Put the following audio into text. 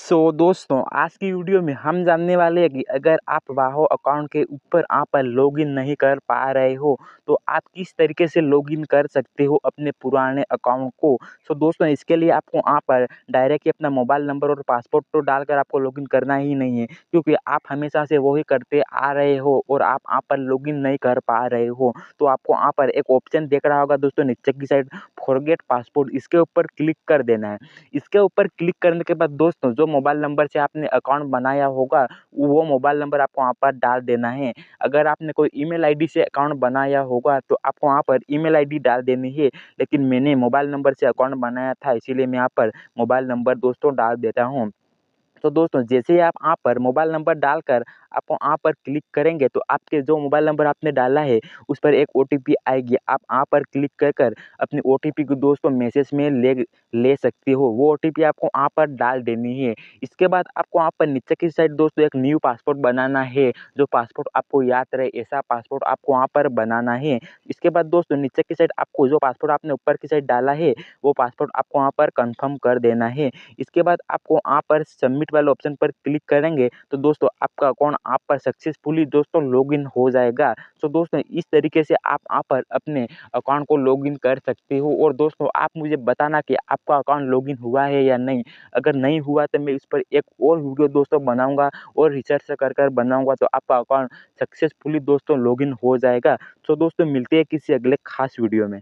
दोस्तों आज की वीडियो में हम जानने वाले हैं कि अगर आप वाहो अकाउंट के ऊपर आप पर लॉगिन नहीं कर पा रहे हो तो आप किस तरीके से लॉगिन कर सकते हो अपने पुराने अकाउंट को। दोस्तों इसके लिए आपको यहाँ पर डायरेक्ट अपना मोबाइल नंबर और पासवर्ड तो डालकर आपको लॉगिन करना ही नहीं है, क्योंकि आप हमेशा से वही करते आ रहे हो और आप यहाँ पर लॉगिन नहीं कर पा रहे हो। तो आपको यहाँ पर एक ऑप्शन देख रहा होगा दोस्तों नीचे की साइड, फॉरगेट पासवर्ड, इसके ऊपर क्लिक कर देना है। इसके ऊपर क्लिक करने के बाद दोस्तों जो मोबाइल नंबर से आपने अकाउंट बनाया होगा वो मोबाइल नंबर आपको वहाँ पर डाल देना है। अगर आपने कोई ईमेल आईडी से अकाउंट बनाया होगा तो आपको वहाँ पर ईमेल आईडी डाल देनी है, लेकिन मैंने मोबाइल नंबर से अकाउंट बनाया था इसीलिए मैं यहाँ पर मोबाइल नंबर दोस्तों डाल देता हूँ। दोस्तों जैसे ही आप यहाँ पर मोबाइल नंबर डालकर आप यहाँ पर क्लिक करेंगे तो आपके जो मोबाइल नंबर आपने डाला है उस पर एक ओटीपी आएगी। आप यहाँ पर क्लिक कर कर अपनी ओटीपी को दोस्तों मैसेज में ले सकते हो। वो ओटीपी आपको यहाँ पर डाल देनी है। इसके बाद आपको यहाँ पर नीचे की साइड दोस्तों एक न्यू पासवर्ड बनाना है। जो पासवर्ड आपको याद रहे ऐसा पासवर्ड आपको यहाँ पर बनाना है। इसके बाद दोस्तों नीचे की साइड आपको जो पासवर्ड आपने ऊपर की साइड डाला है वो पासवर्ड आपको यहाँ पर कन्फर्म कर देना है। इसके बाद आपको यहाँ पर सबमिट वाले ऑप्शन पर क्लिक करेंगे तो दोस्तों आपका अकाउंट आप पर सक्सेसफुली दोस्तों लॉगिन हो जाएगा। दोस्तों इस तरीके से आप यहाँ पर अपने अकाउंट को लॉगिन कर सकते हो। और दोस्तों आप मुझे बताना कि आपका अकाउंट लॉगिन हुआ है या नहीं। अगर नहीं हुआ तो मैं इस पर एक और वीडियो दोस्तों बनाऊंगा और रिसर्च कर बनाऊंगा तो आपका अकाउंट सक्सेसफुली दोस्तों लॉगिन हो जाएगा। दोस्तों मिलते हैं किसी अगले खास वीडियो में।